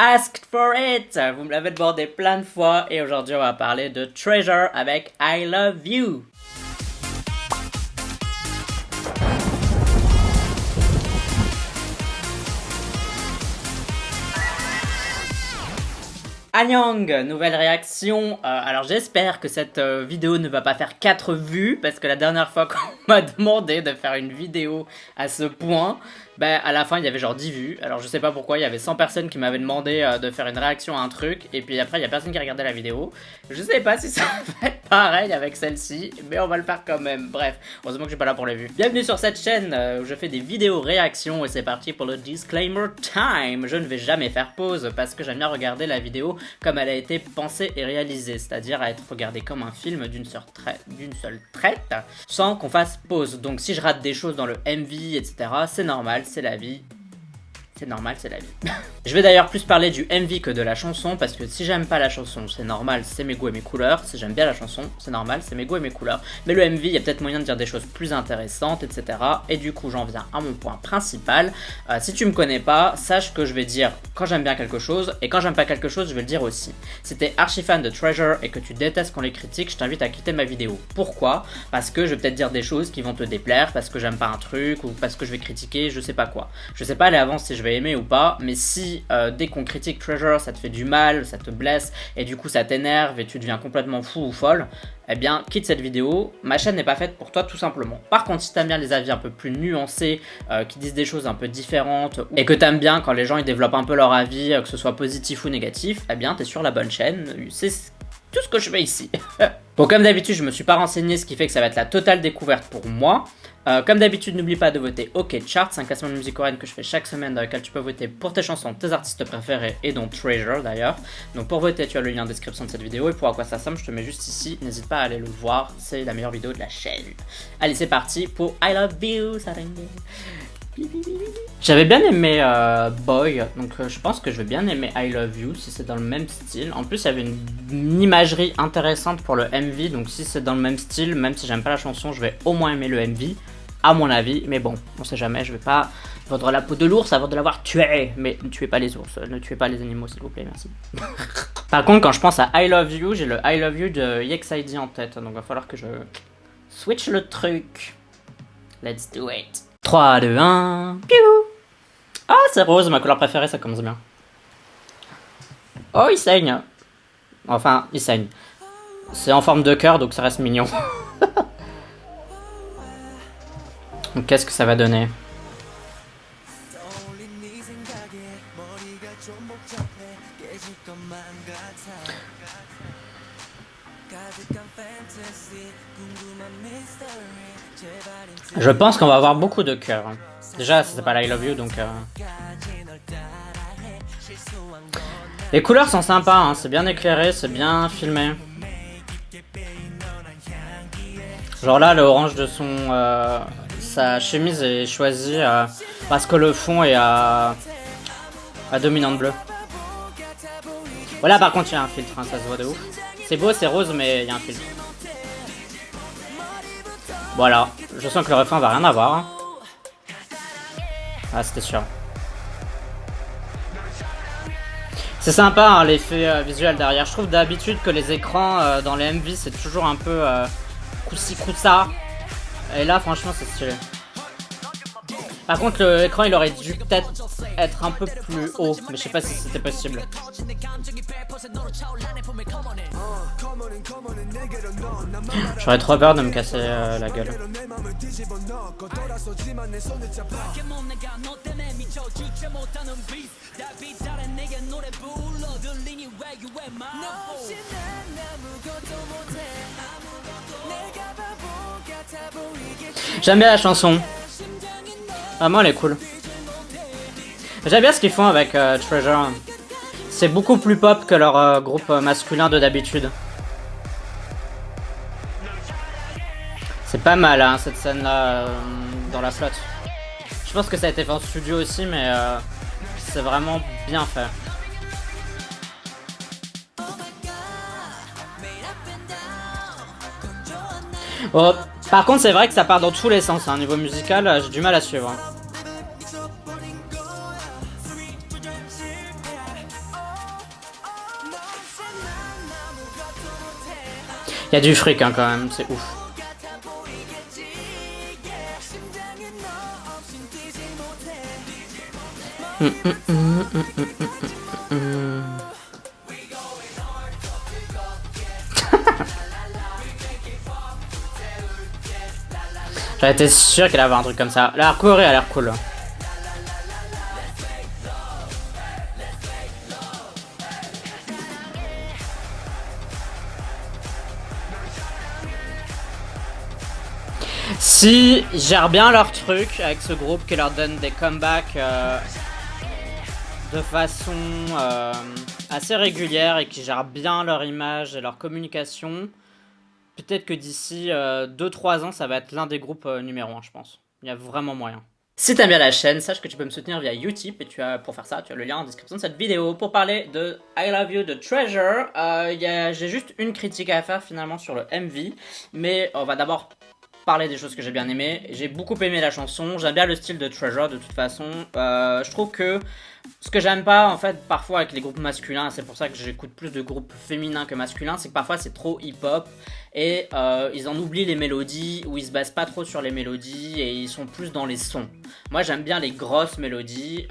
Asked for it! Vous me l'avez demandé plein de fois et aujourd'hui on va parler de Treasure avec I Love You. Anyang, nouvelle réaction. Alors j'espère que cette vidéo ne va pas faire 4 vues parce que la dernière fois qu'on m'a demandé de faire une vidéo à ce point, ben à la fin il y avait genre 10 vues. Alors je sais pas pourquoi, il y avait 100 personnes qui m'avaient demandé de faire une réaction à un truc et puis après il y a personne qui regardait la vidéo. Je sais pas si ça va être pareil avec celle-ci, mais on va le faire quand même. Bref, heureusement que je suis pas là pour les vues. Bienvenue sur cette chaîne où je fais des vidéos réactions et c'est parti pour le disclaimer time. Je ne vais jamais faire pause parce que j'aime bien regarder la vidéo comme elle a été pensée et réalisée, c'est-à-dire à être regardée comme un film d'une seule traite, sans qu'on fasse pause. Donc si je rate des choses dans le MV, etc., c'est normal, c'est la vie. C'est normal, c'est la vie. Je vais d'ailleurs plus parler du MV que de la chanson, parce que si j'aime pas la chanson, c'est normal, c'est mes goûts et mes couleurs. Si j'aime bien la chanson, c'est normal, c'est mes goûts et mes couleurs. Mais le MV, il y a peut-être moyen de dire des choses plus intéressantes, etc. Et du coup, j'en viens à mon point principal. Si tu me connais pas, sache que je vais dire quand j'aime bien quelque chose, et quand j'aime pas quelque chose, je vais le dire aussi. Si t'es archi fan de Treasure et que tu détestes qu'on les critique, je t'invite à quitter ma vidéo. Pourquoi? Parce que je vais peut-être dire des choses qui vont te déplaire, parce que j'aime pas un truc, ou parce que je vais critiquer je sais pas quoi. Je sais pas à l'avance si je vais aimer ou pas, mais si dès qu'on critique Treasure ça te fait du mal, ça te blesse et du coup ça t'énerve et tu deviens complètement fou ou folle, eh bien quitte cette vidéo, ma chaîne n'est pas faite pour toi tout simplement. Par contre si t'aimes bien les avis un peu plus nuancés, qui disent des choses un peu différentes, et que t'aimes bien quand les gens ils développent un peu leur avis, que ce soit positif ou négatif, eh bien t'es sur la bonne chaîne, c'est tout ce que je fais ici. Bon, comme d'habitude, je me suis pas renseigné, ce qui fait que ça va être la totale découverte pour moi. Comme d'habitude, n'oublie pas de voter OK Charts, un classement de musique coréenne que je fais chaque semaine dans lequel tu peux voter pour tes chansons, tes artistes préférés et dont Treasure d'ailleurs. Donc pour voter, tu as le lien en description de cette vidéo et pour à quoi ça ressemble, je te mets juste ici. N'hésite pas à aller le voir, c'est la meilleure vidéo de la chaîne. Allez, c'est parti pour I Love You. J'avais bien aimé Boy, donc je pense que je vais bien aimer I Love You si c'est dans le même style. En plus, il y avait une imagerie intéressante pour le MV, donc si c'est dans le même style, même si j'aime pas la chanson, je vais au moins aimer le MV, à mon avis. Mais bon, on sait jamais, je vais pas vendre la peau de l'ours avant de l'avoir tué. Mais ne tuez pas les ours, ne tuez pas les animaux s'il vous plaît, merci. Par contre, quand je pense à I Love You, j'ai le I Love You de EXID en tête, donc il va falloir que je switch le truc. Let's do it. 3, 2, 1. Piou. Ah, c'est rose, ma couleur préférée, ça commence bien. Oh, il saigne. Enfin, il saigne. C'est en forme de cœur, donc ça reste mignon. Donc, qu'est-ce que ça va donner? Je pense qu'on va avoir beaucoup de cœurs. Déjà, ça s'appelle I Love You, donc... Les couleurs sont sympas, hein. C'est bien éclairé, c'est bien filmé. Genre là, le orange de sa chemise est choisi parce que le fond est à dominante bleue. Voilà, par contre, il y a un filtre, hein, ça se voit de ouf. C'est beau, c'est rose, mais il y a un filtre. Voilà, je sens que le refrain va rien avoir. Hein. Ah, c'était sûr. C'est sympa hein, l'effet visuel derrière. Je trouve d'habitude que les écrans dans les MV c'est toujours un peu coussi-coussa. Et là, franchement, c'est stylé. Par contre, l'écran il aurait dû peut-être être un peu plus haut, mais je sais pas si c'était possible. J'aurais trop peur de me casser la gueule. J'aime bien la chanson. Vraiment, elle est cool. J'aime bien ce qu'ils font avec Treasure. C'est beaucoup plus pop que leur groupe masculin de d'habitude. C'est pas mal hein, cette scène là dans la flotte. Je pense que ça a été fait en studio aussi, mais c'est vraiment bien fait. Oh, par contre, c'est vrai que ça part dans tous les sens. Hein. Niveau musical, j'ai du mal à suivre. Il y a du fric hein, quand même, c'est ouf. J'avais été sûr qu'elle avait un truc comme ça. La Corée a l'air cool. Si gèrent bien leur truc avec ce groupe qui leur donne des comebacks de façon assez régulière et qui gèrent bien leur image et leur communication, peut-être que d'ici 2-3 ans, ça va être l'un des groupes numéro 1, je pense. Il y a vraiment moyen. Si t'aimes bien la chaîne, sache que tu peux me soutenir via Utip et pour faire ça, tu as le lien en description de cette vidéo. Pour parler de I Love You de Treasure, j'ai juste une critique à faire finalement sur le MV, mais on va d'abord parler des choses que j'ai bien aimées. J'ai beaucoup aimé la chanson, j'aime bien le style de Treasure de toute façon. Je trouve que ce que j'aime pas en fait parfois avec les groupes masculins, c'est pour ça que j'écoute plus de groupes féminins que masculins, c'est que parfois c'est trop hip-hop et ils en oublient les mélodies ou ils se basent pas trop sur les mélodies et ils sont plus dans les sons. Moi j'aime bien les grosses mélodies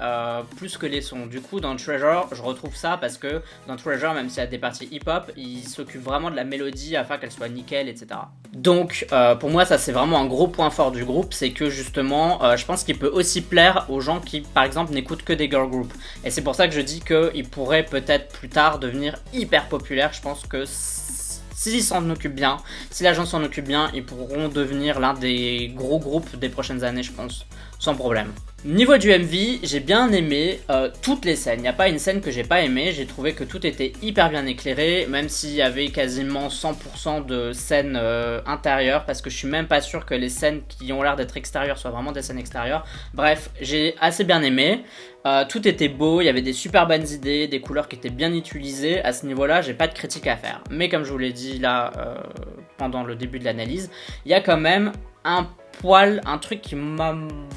plus que les sons. Du coup dans Treasure je retrouve ça parce que dans Treasure même s'il y a des parties hip-hop, ils s'occupent vraiment de la mélodie afin qu'elle soit nickel, etc. Donc pour moi ça c'est vraiment un gros point fort du groupe, c'est que justement je pense qu'il peut aussi plaire aux gens qui par exemple n'écoutent que des girl groups. Et c'est pour ça que je dis qu'il pourrait peut-être plus tard devenir hyper populaire. Je pense que s'ils s'en occupent bien, si l'agence s'en occupe bien, ils pourront devenir l'un des gros groupes des prochaines années, je pense, sans problème. Niveau du MV, j'ai bien aimé toutes les scènes. Il n'y a pas une scène que j'ai pas aimé. J'ai trouvé que tout était hyper bien éclairé, même s'il y avait quasiment 100% de scènes intérieures, parce que je suis même pas sûr que les scènes qui ont l'air d'être extérieures soient vraiment des scènes extérieures. Bref, j'ai assez bien aimé. Tout était beau, il y avait des super bonnes idées, des couleurs qui étaient bien utilisées. À ce niveau-là, j'ai pas de critique à faire. Mais comme je vous l'ai dit là pendant le début de l'analyse, il y a quand même un truc qui m'a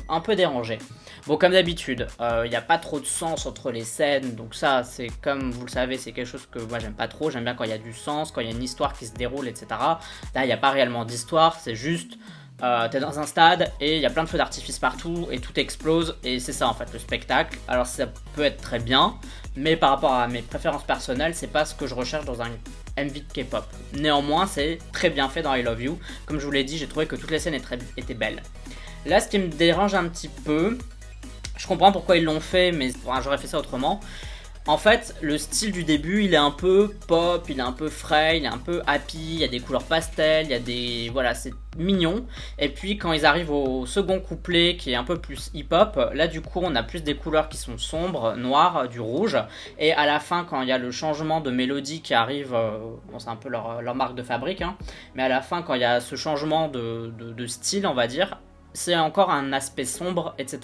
un peu dérangé. Bon, comme d'habitude, il n'y a pas trop de sens entre les scènes, donc ça, c'est comme vous le savez, c'est quelque chose que moi j'aime pas trop. J'aime bien quand il y a du sens, quand il y a une histoire qui se déroule, etc. Là, il n'y a pas réellement d'histoire, c'est juste t'es dans un stade et il y a plein de feux d'artifice partout et tout explose et c'est ça en fait le spectacle. Alors ça peut être très bien, mais par rapport à mes préférences personnelles, c'est pas ce que je recherche dans un MV de K-pop. Néanmoins, c'est très bien fait dans I Love You. Comme je vous l'ai dit, j'ai trouvé que toutes les scènes étaient belles. Là, ce qui me dérange un petit peu, je comprends pourquoi ils l'ont fait, mais j'aurais fait ça autrement. En fait, le style du début, il est un peu pop, il est un peu frais, il est un peu happy, il y a des couleurs pastel, il y a des... Voilà, c'est mignon. Et puis quand ils arrivent au second couplet, qui est un peu plus hip-hop, là du coup on a plus des couleurs qui sont sombres, noires, du rouge. Et à la fin, quand il y a le changement de mélodie qui arrive, bon c'est un peu leur marque de fabrique, hein, mais à la fin, quand il y a ce changement de style, on va dire, c'est encore un aspect sombre, etc.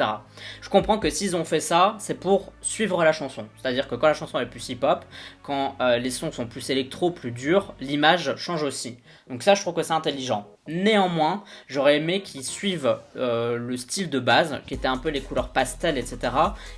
Je comprends que s'ils ont fait ça, c'est pour suivre la chanson. C'est-à-dire que quand la chanson est plus hip-hop, quand les sons sont plus électro, plus durs, l'image change aussi. Donc ça, je trouve que c'est intelligent. Néanmoins, j'aurais aimé qu'ils suivent le style de base, qui était un peu les couleurs pastel, etc.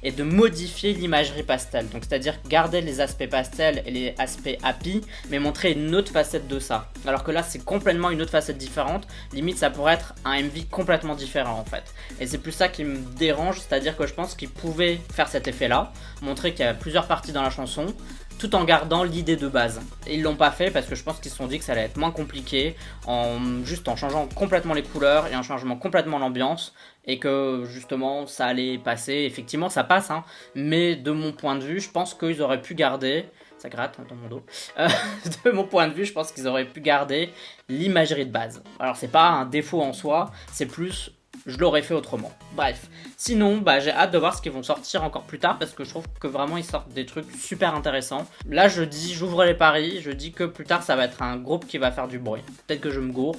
et de modifier l'imagerie pastel. Donc c'est-à-dire garder les aspects pastel et les aspects happy, mais montrer une autre facette de ça. Alors que là, c'est complètement une autre facette différente. Limite, ça pourrait être un MV complètement différent en fait. Et c'est plus ça qui me dérange, c'est-à-dire que je pense qu'ils pouvaient faire cet effet-là, montrer qu'il y a plusieurs parties dans la chanson, tout en gardant l'idée de base. Et ils l'ont pas fait parce que je pense qu'ils se sont dit que ça allait être moins compliqué, juste en changeant complètement les couleurs et en changeant complètement l'ambiance, et que justement ça allait passer. Effectivement ça passe, hein, mais de mon point de vue, je pense qu'ils auraient pu garder... Ça gratte dans mon dos. De mon point de vue, je pense qu'ils auraient pu garder l'imagerie de base. Alors c'est pas un défaut en soi, c'est plus... je l'aurais fait autrement. Bref. Sinon, j'ai hâte de voir ce qu'ils vont sortir encore plus tard parce que je trouve que vraiment ils sortent des trucs super intéressants. Là, j'ouvre les paris, je dis que plus tard ça va être un groupe qui va faire du bruit. Peut-être que je me gourre,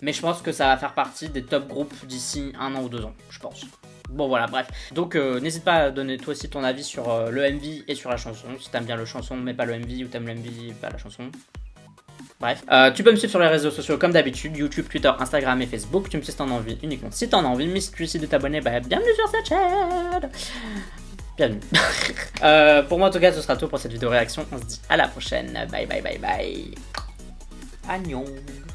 mais je pense que ça va faire partie des top groupes d'ici 1 an ou 2 ans, je pense. Bon voilà, bref. Donc n'hésite pas à donner toi aussi ton avis sur le MV et sur la chanson. Si t'aimes bien le chanson mais pas le MV, ou t'aimes le MV pas la chanson. Bref, tu peux me suivre sur les réseaux sociaux comme d'habitude, YouTube, Twitter, Instagram et Facebook. Tu me suis si t'en as envie, uniquement si t'en as envie. Mais si tu décides de t'abonner, bienvenue sur cette chaîne. Bienvenue. Pour moi en tout cas, ce sera tout pour cette vidéo réaction. On se dit à la prochaine. Bye bye bye bye. Annyeong.